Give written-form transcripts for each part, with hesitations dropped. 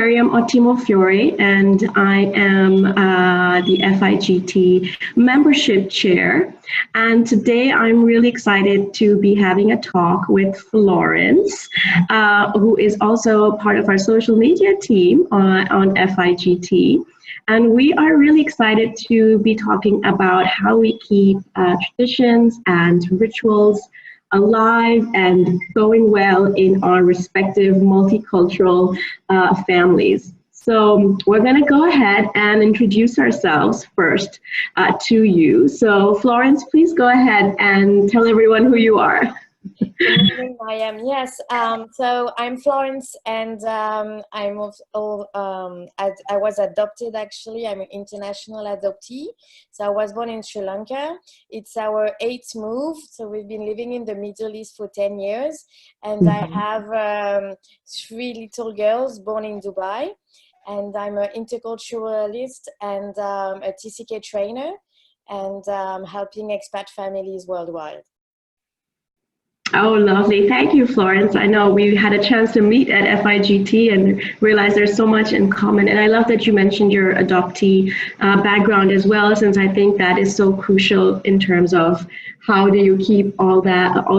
Mariam Ottimofiore, and I am the FIGT Membership Chair. And today I'm really excited to be having a talk with Florence, who is also part of our social media team on FIGT. And we are really excited to be talking about how we keep traditions and rituals alive and going well in our respective multicultural families. So we're going to go ahead and introduce ourselves first to you. So Florence, please go ahead and tell everyone who you are. Good evening, Mariam. Yes, so I'm Florence, and I was adopted, actually. I'm an international adoptee. So I was born in Sri Lanka. It's our 8th move. So we've been living in the Middle East for 10 years. And I have 3 little girls born in Dubai. And I'm an interculturalist and a TCK trainer, and helping expat families worldwide. Oh, lovely. Thank you, Florence. I know we had a chance to meet at FIGT and realized there's so much in common. And I love that you mentioned your adoptee background as well, since I think that is so crucial in terms of how do you keep all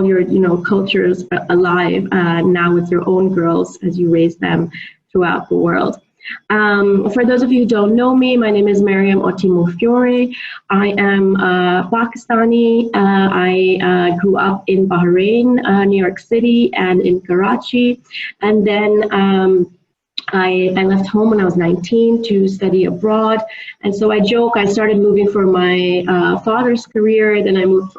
your cultures alive now with your own girls as you raise them throughout the world. For those of you who don't know me, my name is Mariam Ottimofiore. I am Pakistani. I grew up in Bahrain, New York City, and in Karachi. And then I left home when I was 19 to study abroad. And so I joke, I started moving for my father's career, then I moved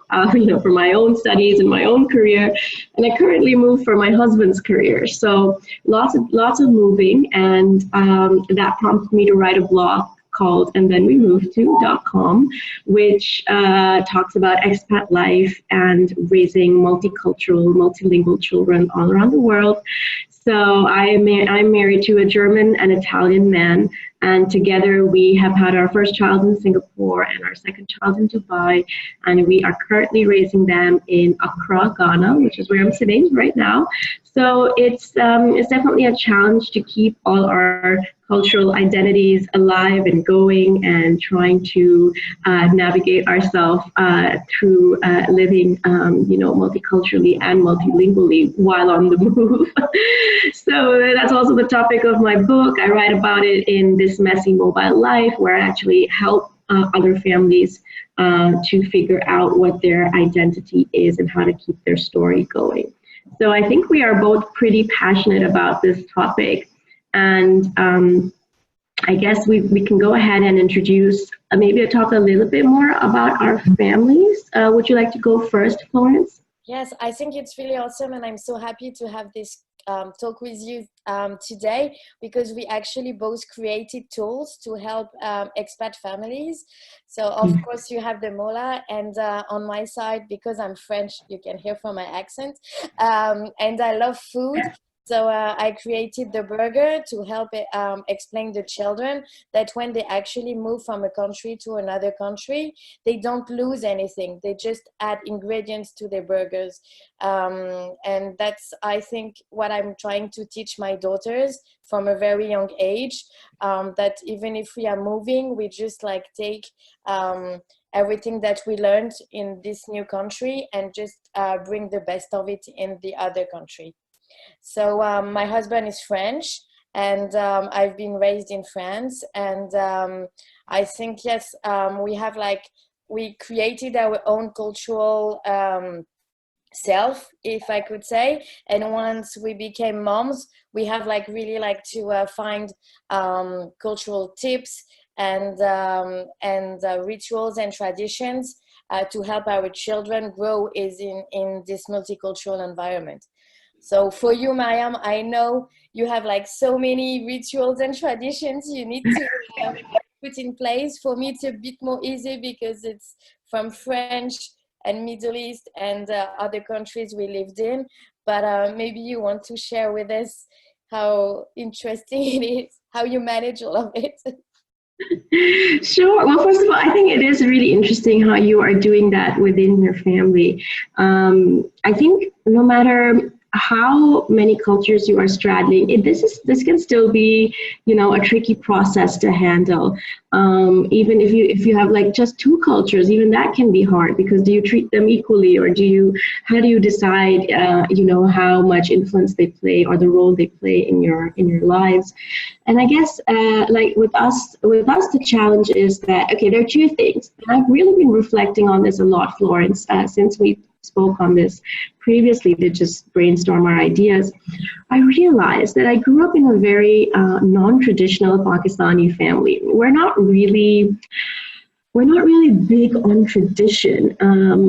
for my own studies and my own career, and I currently move for my husband's career. So lots of moving, and that prompted me to write a blog called And Then We Moved To.com, which talks about expat life and raising multicultural, multilingual children all around the world. So I'm married to a German and Italian man, and together we have had our first child in Singapore and our second child in Dubai, and we are currently raising them in Accra, Ghana, which is where I'm sitting right now. So it's definitely a challenge to keep all our cultural identities alive and going, and trying to navigate ourselves through living, multiculturally and multilingually while on the move. So that's also the topic of my book. I write about it in This Messy Mobile Life, where I actually help other families to figure out what their identity is and how to keep their story going. So I think we are both pretty passionate about this topic. And I guess we can go ahead and introduce, maybe talk a little bit more about our families. Would you like to go first, Florence? Yes, I think it's really awesome, and I'm so happy to have this talk with you today, because we actually both created tools to help expat families. So of course you have the mola, and on my side, because I'm French, you can hear from my accent, and I love food. So I created the burger to help explain to children that when they actually move from a country to another country, they don't lose anything. They just add ingredients to their burgers. And that's, I think, what I'm trying to teach my daughters from a very young age, that even if we are moving, we just take everything that we learned in this new country and just bring the best of it in the other country. So my husband is French, and I've been raised in France, and I think, yes, we created our own cultural self, if I could say, and once we became moms, we have really to find cultural tips and rituals and traditions to help our children grow in this multicultural environment. So for you, Mariam, I know you have so many rituals and traditions you need to put in place. For me, it's a bit more easy because it's from French and Middle East and other countries we lived in. But maybe you want to share with us how interesting it is, how you manage all of it. Sure. Well, first of all, I think it is really interesting how you are doing that within your family. I think no matter how many cultures you are straddling. This can still be, a tricky process to handle. Even if you have like just two cultures, even that can be hard, because do you treat them equally, or how do you decide how much influence they play, or the role they play in your lives? And I guess like with us the challenge is that, okay, there are two things, and I've really been reflecting on this a lot, Florence, since we spoke on this previously to just brainstorm our ideas. I realized that I grew up in a very non-traditional Pakistani family. We're not really big on tradition,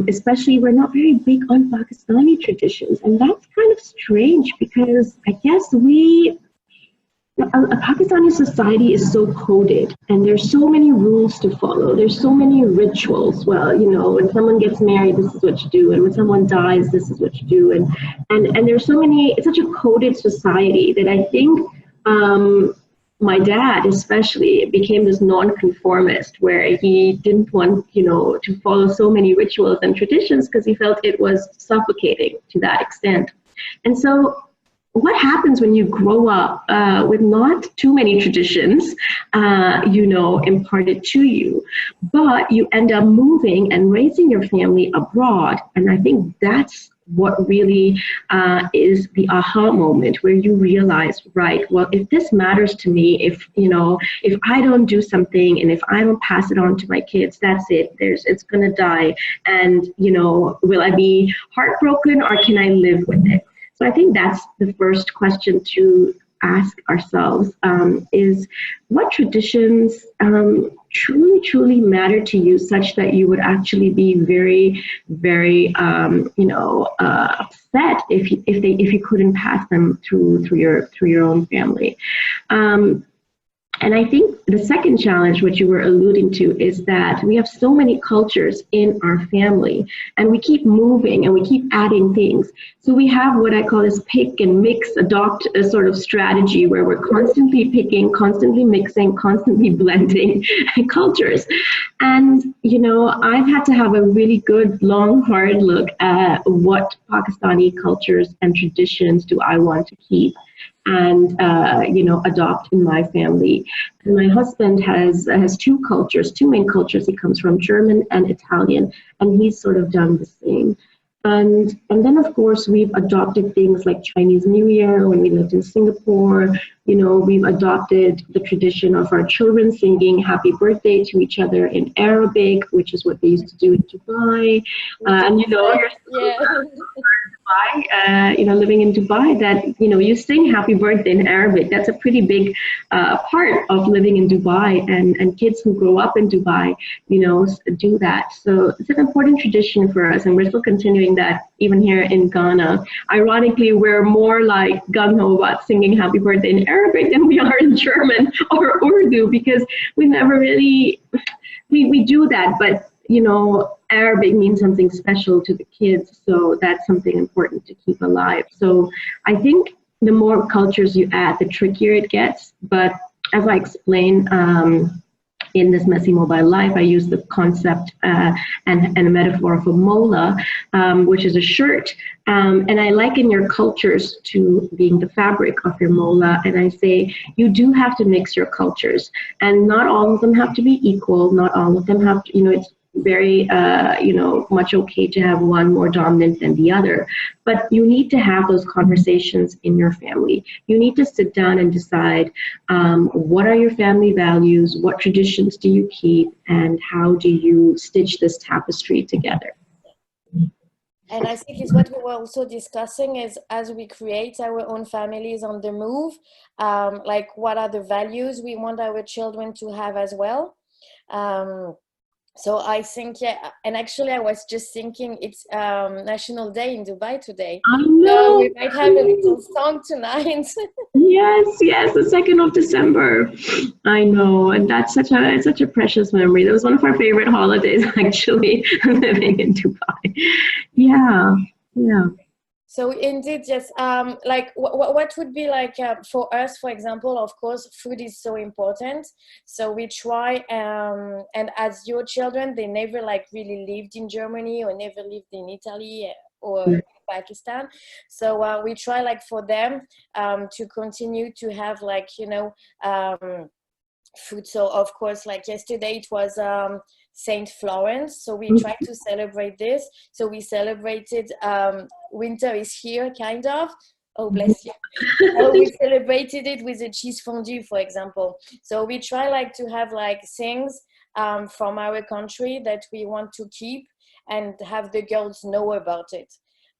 especially we're not very big on Pakistani traditions. And that's kind of strange, because I guess a Pakistani society is so coded, and there's so many rules to follow. There's so many rituals. Well, when someone gets married, this is what you do, and when someone dies, this is what you do, and there's so many. It's such a coded society that I think my dad especially became this nonconformist, where he didn't want to follow so many rituals and traditions, because he felt it was suffocating to that extent. And so what happens when you grow up with not too many traditions, imparted to you, but you end up moving and raising your family abroad? And I think that's what really is the aha moment, where you realize, right, well, if this matters to me, if I don't do something, and if I don't pass it on to my kids, that's it. It's gonna die. And will I be heartbroken, or can I live with it? So I think that's the first question to ask ourselves, is what traditions truly matter to you, such that you would actually be very, very upset if you couldn't pass them through your own family. And I think the second challenge, which you were alluding to, is that we have so many cultures in our family, and we keep moving and we keep adding things. So we have what I call this pick and mix, adopt a sort of strategy, where we're constantly picking, constantly mixing, constantly blending cultures. And, I've had to have a really good, long, hard look at what Pakistani cultures and traditions do I want to keep and adopt in my family. And my husband has two main cultures. He comes from German and Italian, and he's sort of done the same. And then, of course, we've adopted things like Chinese New Year when we lived in Singapore. We've adopted the tradition of our children singing happy birthday to each other in Arabic, which is what they used to do in Dubai. And you're Dubai, living in Dubai, that, you sing happy birthday in Arabic. That's a pretty big part of living in Dubai, and kids who grow up in Dubai, do that. So it's an important tradition for us, and we're still continuing that even here in Ghana. Ironically, we're more like gung-ho about singing happy birthday in Arabic than we are in German or Urdu, because we never really, we do that, but Arabic means something special to the kids, so that's something important to keep alive. So I think the more cultures you add, the trickier it gets. But as I explained in this Messy Mobile Life, I use the concept and a metaphor of a mola, which is a shirt. And I liken your cultures to being the fabric of your mola. And I say, you do have to mix your cultures. And not all of them have to be equal. Not all of them have to, it's very, much okay to have one more dominant than the other. But you need to have those conversations in your family. You need to sit down and decide, what are your family values? What traditions do you keep? And how do you stitch this tapestry together? And I think it's what we were also discussing, is as we create our own families on the move, like what are the values we want our children to have as well. So I think, yeah, and actually I was just thinking it's National Day in Dubai today. I know. So we might have a little song tonight. Yes, the 2nd of December. I know, and that's such a precious memory. That was one of our favorite holidays, actually, living in Dubai. Yeah. So indeed, yes. Like what would be like for us, for example, of course, food is so important. So we try, and as your children, they never like really lived in Germany or never lived in Italy or Pakistan. So we try like for them to continue to have like, you know, food. So of course, like yesterday it was Saint Florence, so we tried to celebrate this. So we celebrated winter is here, kind of. Oh, bless you. We celebrated it with a cheese fondue, for example. So we try like to have like things from our country that we want to keep and have the girls know about it.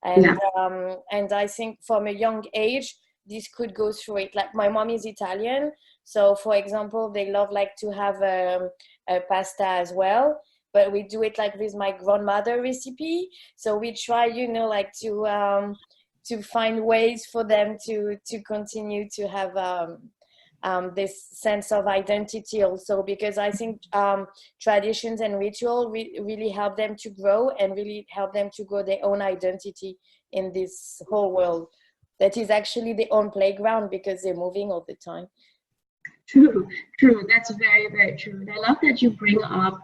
And I think from a young age, this could go through it. Like my mom is Italian, so for example, they love like to have a pasta as well. But we do it like with my grandmother recipe. So we try, you know, like to find ways for them to continue to have this sense of identity also, because I think traditions and ritual really help them to grow and really help them to grow their own identity in this whole world that is actually their own playground, because they're moving all the time. True. That's very, very true. And I love that you bring up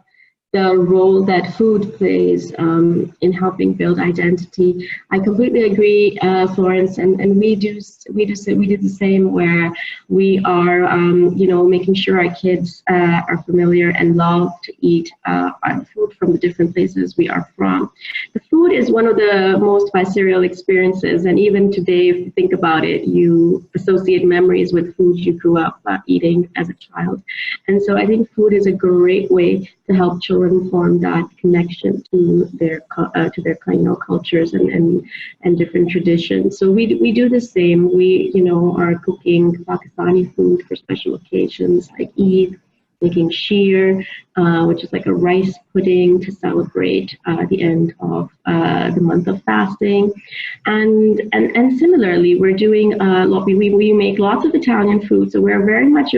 the role that food plays in helping build identity. I completely agree, Florence, and we do the same, where we are, you know, making sure our kids are familiar and love to eat our food from the different places we are from. The food is one of the most visceral experiences, and even today, if you think about it, you associate memories with food you grew up eating as a child. And so I think food is a great way to help children form that connection to their you know, cultures and different traditions. So we do the same. We, you know, are cooking Pakistani food for special occasions like Eid, making sheer, which is like a rice pudding to celebrate the end of the month of fasting, and similarly, we're doing we make lots of Italian food, so we're very much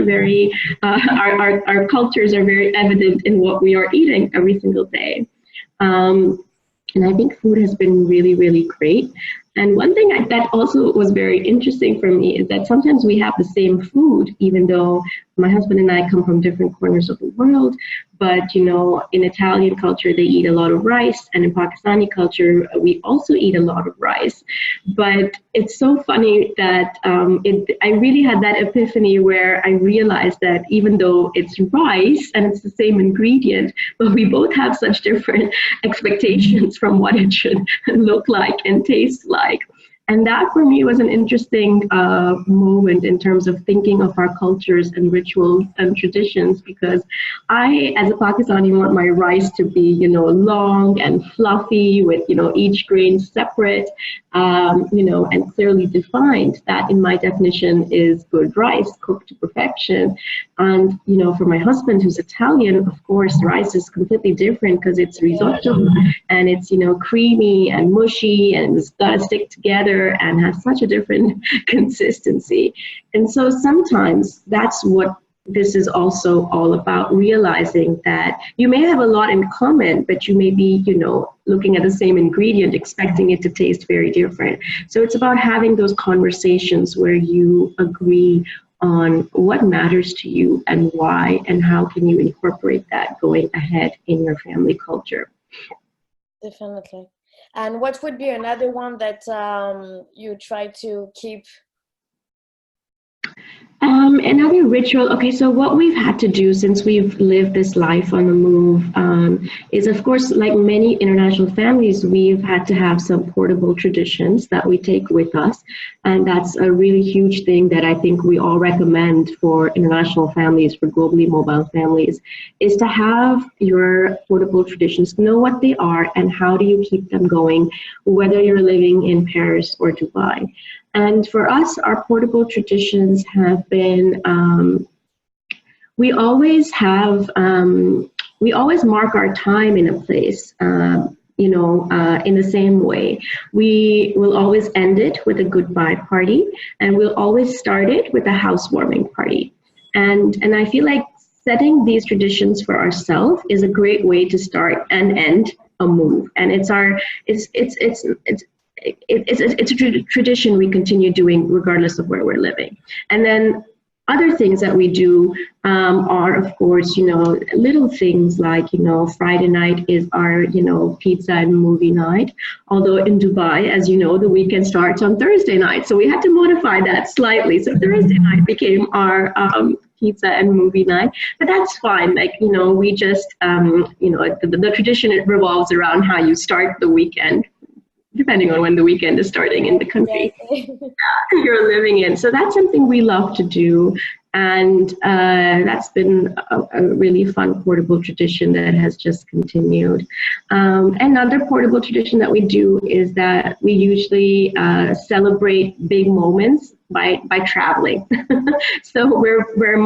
our cultures are very evident in what we are eating every single day. And I think food has been really, really great. And one thing that also was very interesting for me is that sometimes we have the same food, even though my husband and I come from different corners of the world. But, you know, in Italian culture, they eat a lot of rice. And in Pakistani culture, we also eat a lot of rice. But it's so funny that I really had that epiphany where I realized that even though it's rice and it's the same ingredient, but we both have such different expectations from what it should look like and taste like. And that for me was an interesting moment in terms of thinking of our cultures and rituals and traditions, because I, as a Pakistani, want my rice to be, you know, long and fluffy with, you know, each grain separate, you know, and clearly defined. That in my definition is good rice cooked to perfection. And, you know, for my husband who's Italian, of course, rice is completely different because it's risotto and it's, you know, creamy and mushy and it's got to stick together and has such a different consistency. And so sometimes that's what this is also all about, realizing that you may have a lot in common, but you may be, you know, looking at the same ingredient, expecting it to taste very different. So it's about having those conversations where you agree on what matters to you and why, and how can you incorporate that going ahead in your family culture. Definitely. And what would be another one that you try to keep? Another ritual. Okay, so what we've had to do since we've lived this life on the move is, of course, like many international families, we've had to have some portable traditions that we take with us. And that's a really huge thing that I think we all recommend for international families, for globally mobile families, is to have your portable traditions, know what they are and how do you keep them going, whether you're living in Paris or Dubai. And for us, our portable traditions have been, we always mark our time in a place, you know, in the same way. We will always end it with a goodbye party, and we'll always start it with a housewarming party. And I feel like setting these traditions for ourselves is a great way to start and end a move. And it's a tradition we continue doing regardless of where we're living. And then other things that we do are, of course, little things like, Friday night is our, pizza and movie night. Although in Dubai, as you know, the weekend starts on Thursday night. So we had to modify that slightly. So Thursday night became our pizza and movie night. But that's fine. Like, we just, the tradition, it revolves around how you start the weekend, depending on when the weekend is starting in the country you're living in. So that's something we love to do. And that's been a really fun portable tradition that has just continued. Another portable tradition that we do is that we usually celebrate big moments by traveling. So we're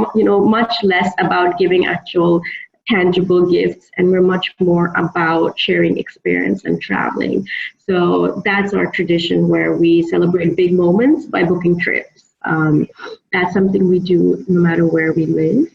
much less about giving actual tangible gifts, and we're much more about sharing experience and traveling. So that's our tradition, where we celebrate big moments by booking trips. That's something we do no matter where we live.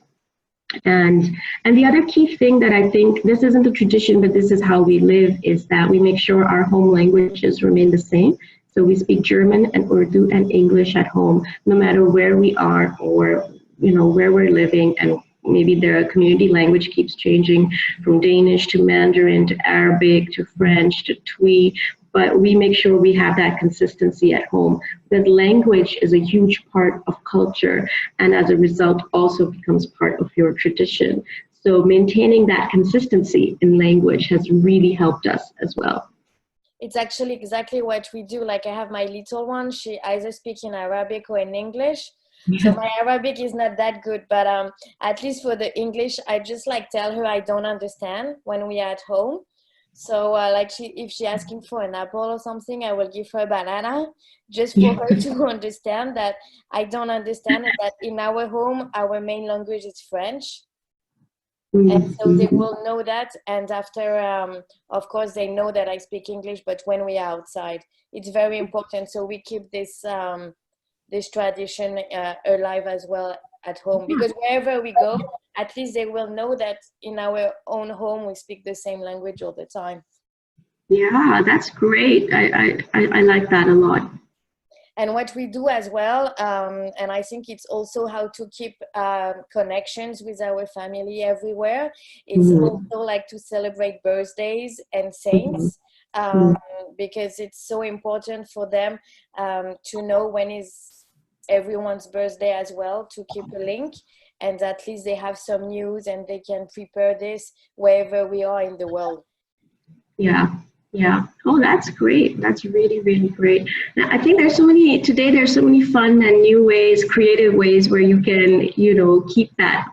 And the other key thing that I think, this isn't a tradition, but this is how we live, is that we make sure our home languages remain the same. So we speak German and Urdu and English at home, no matter where we are or where we're living. And maybe the community language keeps changing from Danish to Mandarin to Arabic to French to Twi, but we make sure we have that consistency at home. That language is a huge part of culture, and as a result also becomes part of your tradition. So maintaining that consistency in language has really helped us as well. It's actually exactly what we do. Like, I have my little one, she either speaks in Arabic or in English. So my Arabic is not that good, but at least for the English, I just tell her I don't understand when we are at home. So if she's asking for an apple or something, I will give her a banana, just for her to understand that I don't understand, and that in our home, our main language is French. And so they will know that. And after, of course, they know that I speak English, but when we are outside, it's very important. So we keep this tradition alive as well at home, because wherever we go, at least they will know that in our own home we speak the same language all the time. Yeah, that's great. I like that a lot. And what we do as well, and I think it's also how to keep connections with our family everywhere, is also to celebrate birthdays and saints, because it's so important for them to know when is everyone's birthday as well, to keep a link, and at least they have some news and they can prepare this wherever we are in the world. Yeah. Oh, that's great. That's really, really great. Now, I think there's so many fun and new ways, creative ways where you can, keep that,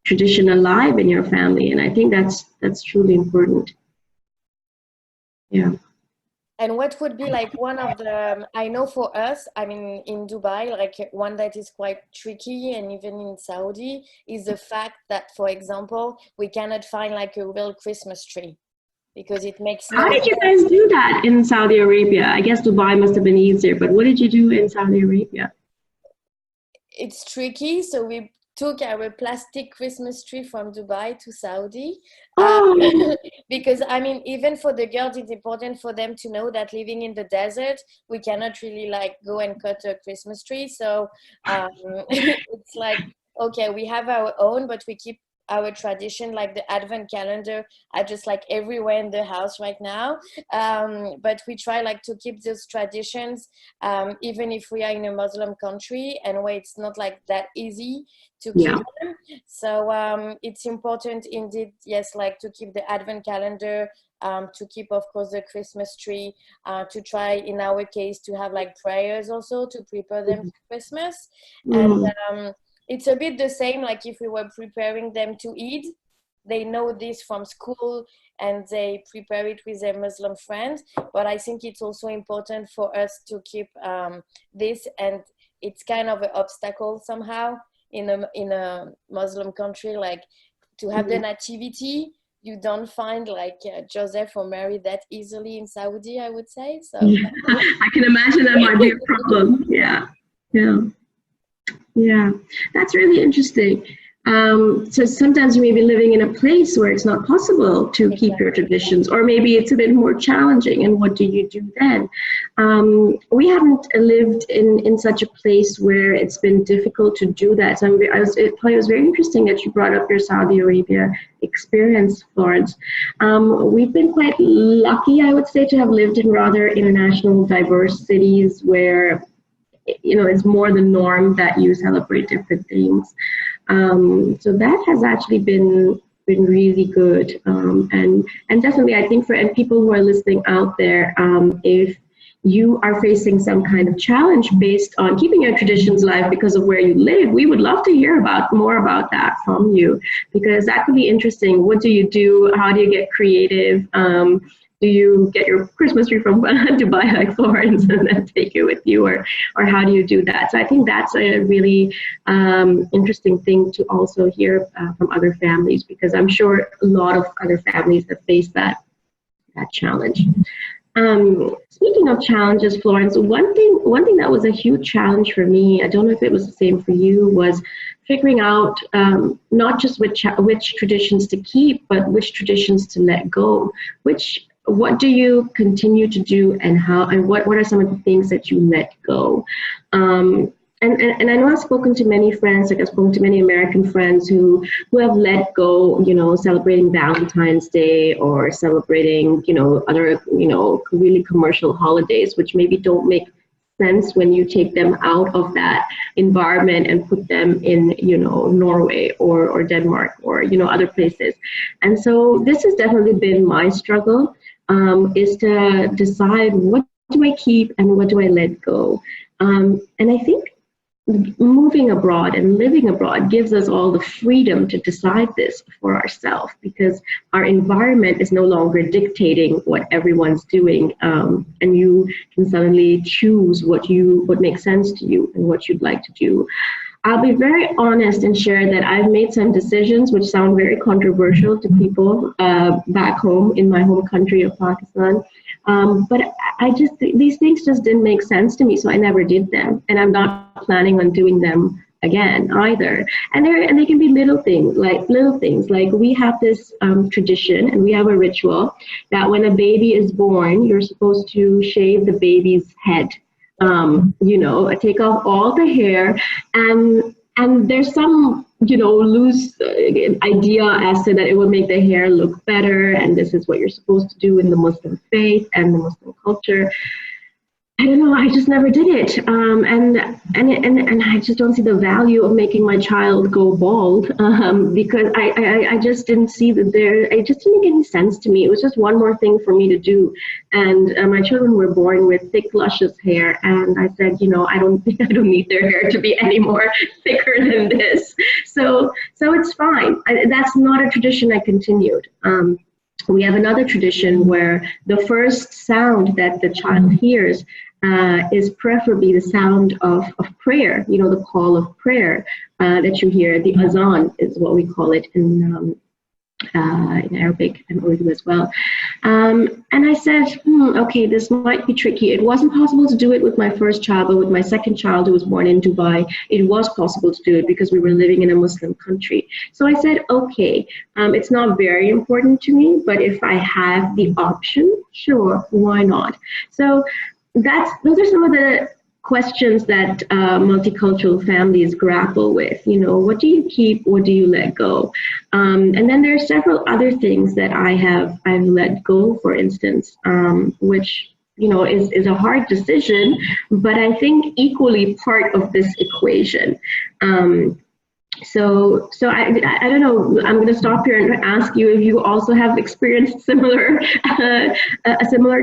tradition alive in your family. And I think that's truly important. Yeah. And what would be one of the, I know for us, I mean, in Dubai, one that is quite tricky, and even in Saudi, is the fact that, for example, we cannot find a real Christmas tree, because it makes no sense. How did you guys do that in Saudi Arabia? I guess Dubai must have been easier, but what did you do in Saudi Arabia? It's tricky. So we took our plastic Christmas tree from Dubai to Saudi, because I mean, even for the girls, it's important for them to know that living in the desert, we cannot really go and cut a Christmas tree. So it's okay, we have our own, but we keep our tradition, the Advent calendar are just everywhere in the house right now. But we try to keep those traditions, even if we are in a Muslim country and where it's not that easy to keep them. So it's important indeed, yes, to keep the Advent calendar, to keep, of course, the Christmas tree, to try, in our case, to have prayers also to prepare them to Christmas. And it's a bit the same, if we were preparing them to Eid. They know this from school and they prepare it with their Muslim friends. But I think it's also important for us to keep this, and it's kind of an obstacle somehow in a Muslim country, to have the nativity. You don't find Joseph or Mary that easily in Saudi, I would say. So I can imagine that might be a problem. Yeah, that's really interesting. So sometimes you may be living in a place where it's not possible to keep your traditions, or maybe it's a bit more challenging. And what do you do then? We haven't lived in such a place where it's been difficult to do that. So it was very interesting that you brought up your Saudi Arabia experience, Florence. We've been quite lucky, I would say, to have lived in rather international, diverse cities where it's more the norm that you celebrate different things. So that has actually been really good, and definitely I think for people who are listening out there, if you are facing some kind of challenge based on keeping your traditions alive because of where you live, we would love to hear more about that from you, because that could be interesting. What do you do? How do you get creative? Do you get your Christmas tree from Dubai like Florence and then take it with you, or how do you do that? So I think that's a really interesting thing to also hear from other families, because I'm sure a lot of other families have faced that challenge. Speaking of challenges, Florence, one thing that was a huge challenge for me, I don't know if it was the same for you, was figuring out not just which traditions to keep, but which traditions to let go. What do you continue to do, and how, and what are some of the things that you let go? And I know I've spoken to many friends, like I've spoken to many American friends who have let go, celebrating Valentine's Day or celebrating, other, really commercial holidays, which maybe don't make sense when you take them out of that environment and put them in, Norway or Denmark or, other places. And so this has definitely been my struggle, is to decide what do I keep and what do I let go. And I think moving abroad and living abroad gives us all the freedom to decide this for ourselves, because our environment is no longer dictating what everyone's doing, and you can suddenly choose what makes sense to you and what you'd like to do. I'll be very honest and share that I've made some decisions which sound very controversial to people back home in my home country of Pakistan. But these things just didn't make sense to me, so I never did them. And I'm not planning on doing them again either. And they can be little things like we have this tradition, and we have a ritual that when a baby is born, you're supposed to shave the baby's head. Take off all the hair, and there's some, loose idea as to that it would make the hair look better, and this is what you're supposed to do in the Muslim faith and the Muslim culture. I don't know, I just never did it. And I just don't see the value of making my child go bald, because I just didn't see that it just didn't make any sense to me. It was just one more thing for me to do. And my children were born with thick, luscious hair. And I said, I don't need their hair to be any more thicker than this. So it's fine. That's not a tradition I continued. We have another tradition where the first sound that the child hears is preferably the sound of prayer, the call of prayer that you hear. The azan is what we call it in Arabic and Urdu as well. And I said, okay, this might be tricky. It wasn't possible to do it with my first child, but with my second child, who was born in Dubai, it was possible to do it because we were living in a Muslim country. So I said, okay, it's not very important to me, but if I have the option, sure, why not? So those are some of the questions that multicultural families grapple with. What do you keep? What do you let go? And then there are several other things that I've let go, for instance, which is a hard decision, but I think equally part of this equation. So I don't know. I'm going to stop here and ask you if you also have experienced a similar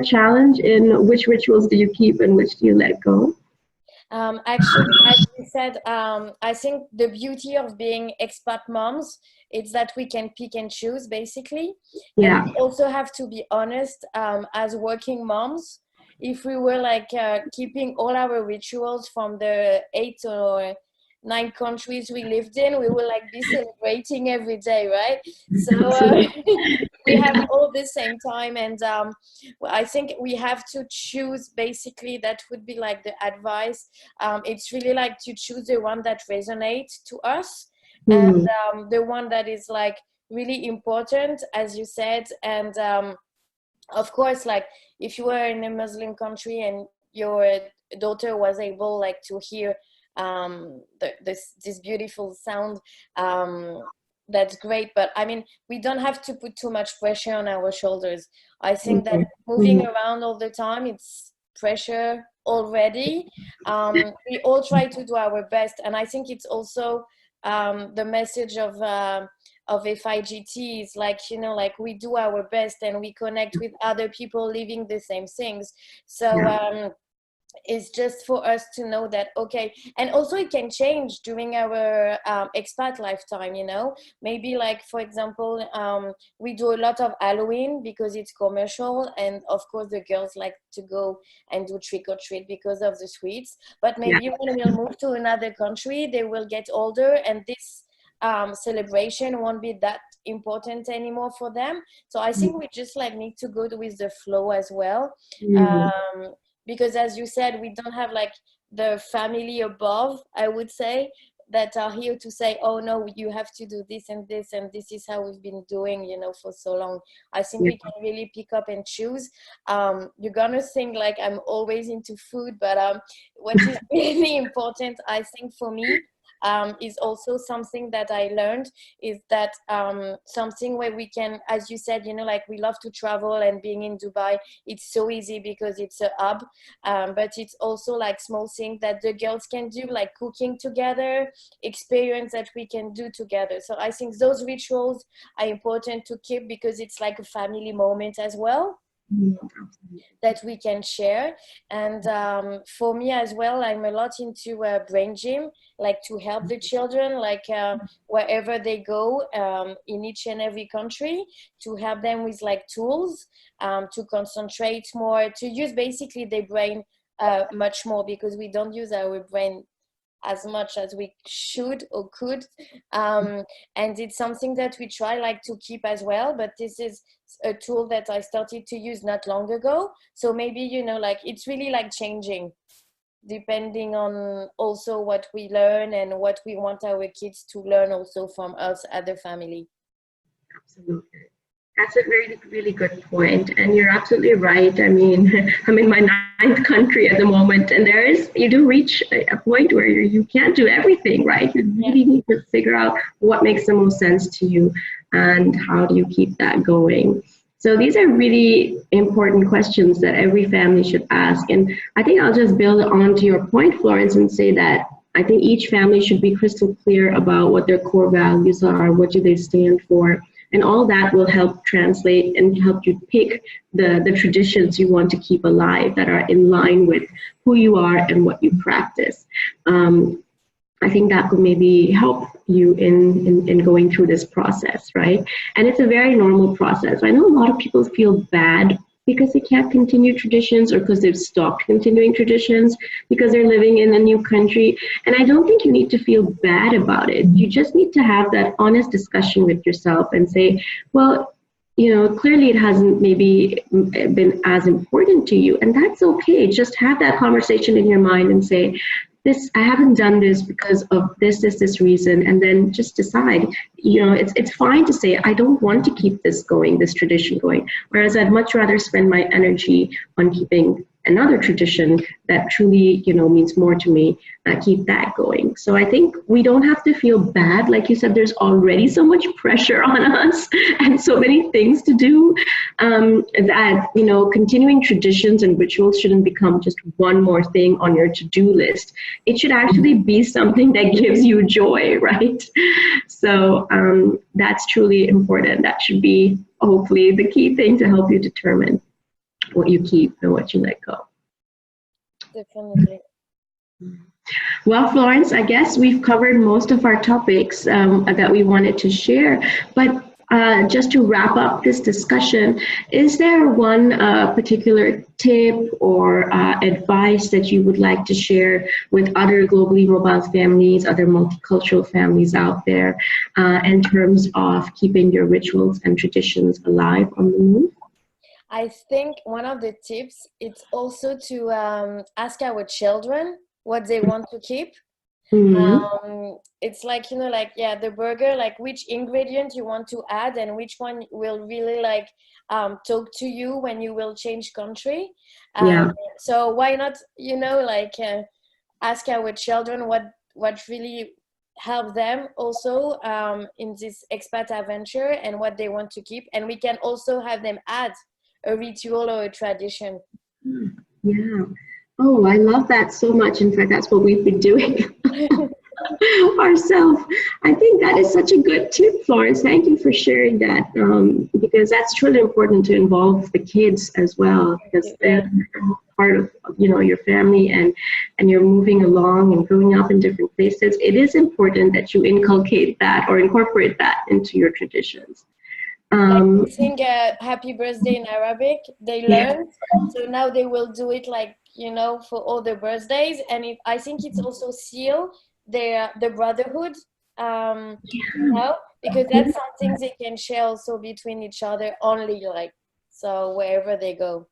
challenge in which rituals do you keep and which do you let go? Actually, as you said, I think the beauty of being expat moms is that we can pick and choose, basically. Yeah. And we also have to be honest, as working moms, if we were keeping all our rituals from the 8 or 9 countries we lived in, we will be celebrating every day, right? So we have all the same time, and I think we have to choose. Basically, that would be the advice. It's really to choose the one that resonates to us, and Mm. the one that is like really important, as you said. And of course, like if you were in a Muslim country and your daughter was able like to hear this beautiful sound, that's great. But I mean, we don't have to put too much pressure on our shoulders. I think that moving Mhm. around all the time, it's pressure already. We all try to do our best, and I think it's also the message of FIGT is like, you know, like we do our best and we connect with other people living the same things. So Yeah. it's just for us to know that, okay. And also it can change during our expat lifetime, you know. Maybe like, for example, we do a lot of Halloween because it's commercial, and of course the girls like to go and do trick or treat because of the sweets. But Yeah. maybe when we'll move to another country, they will get older, and this celebration won't be that important anymore for them. So I think we just like need to go with the flow as well. Mm. um, because as you said, we don't have like the family above, I would say, that are here to say, oh no, you have to do this and this, and this is how we've been doing, you know, for so long. I think Yeah. we can really pick up and choose. You're gonna think like I'm always into food, but what is really important, I think, for me, is also something that I learned, is that something where we can, as you said, you know, like we love to travel, and being in Dubai, it's so easy because it's a hub. But it's also like small things that the girls can do, like cooking together, experience that we can do together. So I think those rituals are important to keep, because it's like a family moment as well Mm. that we can share. And for me as well, I'm a lot into brain gym, like to help the children, like wherever they go, in each and every country, to help them with like tools, to concentrate more, to use basically their brain much more, because we don't use our brain as much as we should or could. And it's something that we try like to keep as well, but this is a tool that I started to use not long ago. So maybe, you know, like it's really like changing depending on also what we learn and what we want our kids to learn also from us as a family. Absolutely. That's a really, really good point. And you're absolutely right. I mean, I'm in my ninth country at the moment, and you do reach a point where you can't do everything, right? You Yeah, really need to figure out what makes the most sense to you and how do you keep that going. So these are really important questions that every family should ask. And I think I'll just build on to your point, Florence, and say that I think each family should be crystal clear about what their core values are, what do they stand for, and all that will help translate and help you pick the traditions you want to keep alive that are in line with who you are and what you practice. I think that could maybe help you in going through this process, right? And it's a very normal process. I know a lot of people feel bad because they can't continue traditions, or because they've stopped continuing traditions because they're living in a new country. And I don't think you need to feel bad about it. You just need to have that honest discussion with yourself and say, well, you know, clearly it hasn't maybe been as important to you, and that's okay. Just have that conversation in your mind and say, this, I haven't done this because of this reason, and then just decide. You know, it's fine to say, I don't want to keep this going, this tradition going, whereas I'd much rather spend my energy on keeping another tradition that truly, you know, means more to me, keep that going. So I think we don't have to feel bad. Like you said, there's already so much pressure on us and so many things to do, that, you know, continuing traditions and rituals shouldn't become just one more thing on your to-do list. It should actually be something that gives you joy, right? So that's truly important. That should be hopefully the key thing to help you determine what you keep and what you let go. definitely. Well, Florence, I guess we've covered most of our topics that we wanted to share, but just to wrap up this discussion, is there one particular tip or advice that you would like to share with other globally mobile families, other multicultural families out there, in terms of keeping your rituals and traditions alive on the move? I think one of the tips, it's also to ask our children what they want to keep. It's like, you know, like, yeah, the burger, like which ingredient you want to add and which one will really like talk to you when you will change country. Yeah. So why not, you know, like ask our children what really help them also in this expat adventure and what they want to keep, and we can also have them add a ritual or a tradition. Yeah. Oh, I love that so much. In fact, that's what we've been doing ourselves. I think that is such a good tip, Florence. Thank you for sharing that, because that's truly important to involve the kids as well, because they're part of, you know, your family, and you're moving along and growing up in different places. It is important that you inculcate that or incorporate that into your traditions. Like sing happy birthday in Arabic, they learned, so now they will do it, like, you know, for all their birthdays. And I think it's also seal the brotherhood, you know, because that's something they can share also between each other only, like, so wherever they go.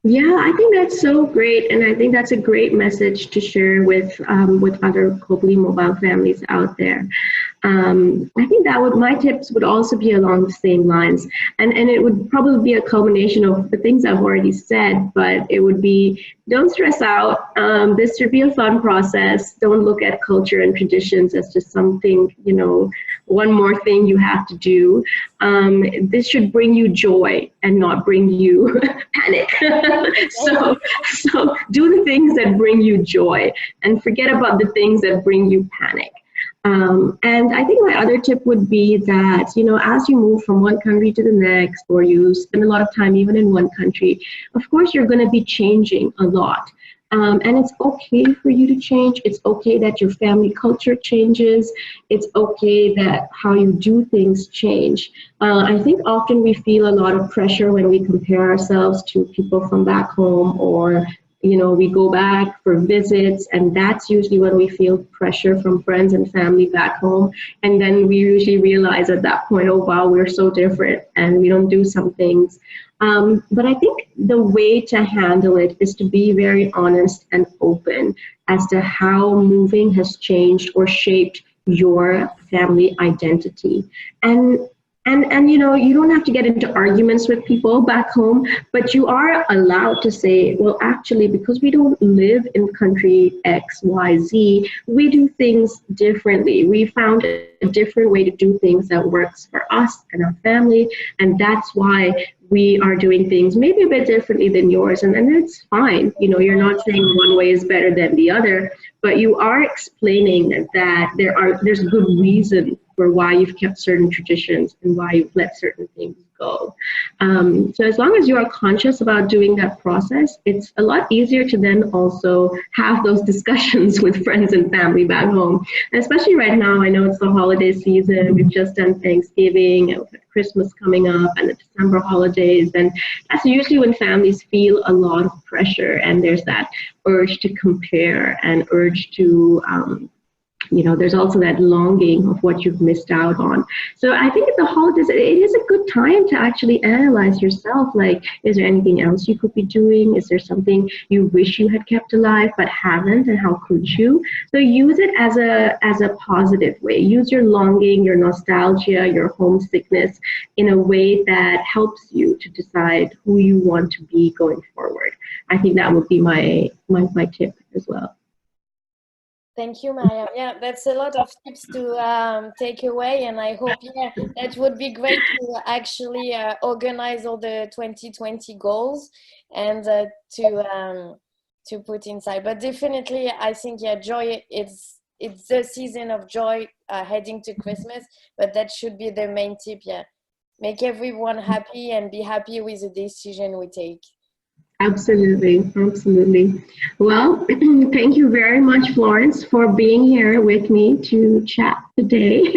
Yeah, I think that's so great, and I think that's a great message to share with other globally mobile families out there. I think that my tips would also be along the same lines, and it would probably be a culmination of the things I've already said, but it would be, don't stress out. This should be a fun process. Don't look at culture and traditions as just something, you know, one more thing you have to do. This should bring you joy and not bring you panic. So do the things that bring you joy and forget about the things that bring you panic. And I think my other tip would be that, you know, as you move from one country to the next, or you spend a lot of time even in one country, of course, you're going to be changing a lot. And it's okay for you to change. It's okay that your family culture changes. It's okay that how you do things change. I think often we feel a lot of pressure when we compare ourselves to people from back home, or, you know, we go back for visits, and that's usually when we feel pressure from friends and family back home. And then we usually realize at that point, oh, wow, we're so different and we don't do some things. But I think the way to handle it is to be very honest and open as to how moving has changed or shaped your family identity. And you know, you don't have to get into arguments with people back home, but you are allowed to say, well, actually, because we don't live in country X, Y, Z, we do things differently. We found a different way to do things that works for us and our family, and that's why we are doing things maybe a bit differently than yours, and it's fine. You know, you're not saying one way is better than the other, but you are explaining that there's good reason for why you've kept certain traditions and why you've let certain things go. So as long as you are conscious about doing that process, it's a lot easier to then also have those discussions with friends and family back home. And especially right now, I know it's the holiday season. We've just done Thanksgiving, and Christmas coming up, and the December holidays. And that's usually when families feel a lot of pressure, and there's that urge to compare and urge to you know, there's also that longing of what you've missed out on. So I think at the holidays, it is a good time to actually analyze yourself. Like, is there anything else you could be doing? Is there something you wish you had kept alive but haven't, and how could you? So use it as a positive way. Use your longing, your nostalgia, your homesickness in a way that helps you to decide who you want to be going forward. I think that would be my tip as well. Thank you, Mariam. Yeah, that's a lot of tips to take away, and I hope, yeah, that would be great to actually organize all the 2020 goals and to put inside. But definitely, I think, yeah, joy, it's the season of joy heading to Christmas, but that should be the main tip. Yeah, make everyone happy and be happy with the decision we take. Absolutely, absolutely. Well, thank you very much, Florence, for being here with me to chat today.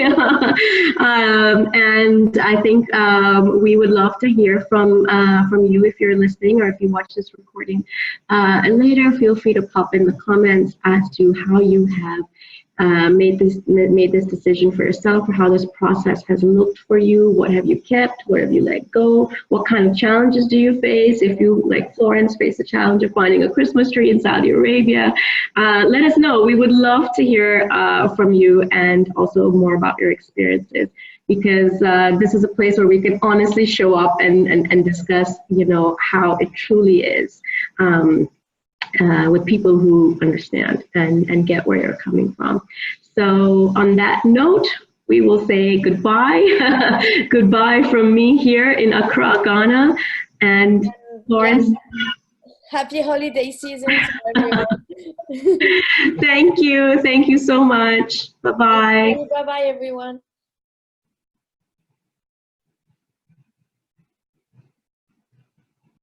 And I think we would love to hear from you if you're listening, or if you watch this recording later. Feel free to pop in the comments as to how you have made this decision for yourself, or how this process has looked for you. What have you kept? What have you let go? What kind of challenges do you face? If you, like Florence, face the challenge of finding a Christmas tree in Saudi Arabia, let us know. We would love to hear from you, and also more about your experiences, because this is a place where we can honestly show up and discuss, you know, how it truly is. With people who understand and get where you're coming from. So on that note, we will say goodbye. Goodbye from me here in Accra, Ghana. And Florence. Yeah. Happy holiday season to everyone. Thank you. Thank you so much. Bye-bye. Bye-bye, everyone.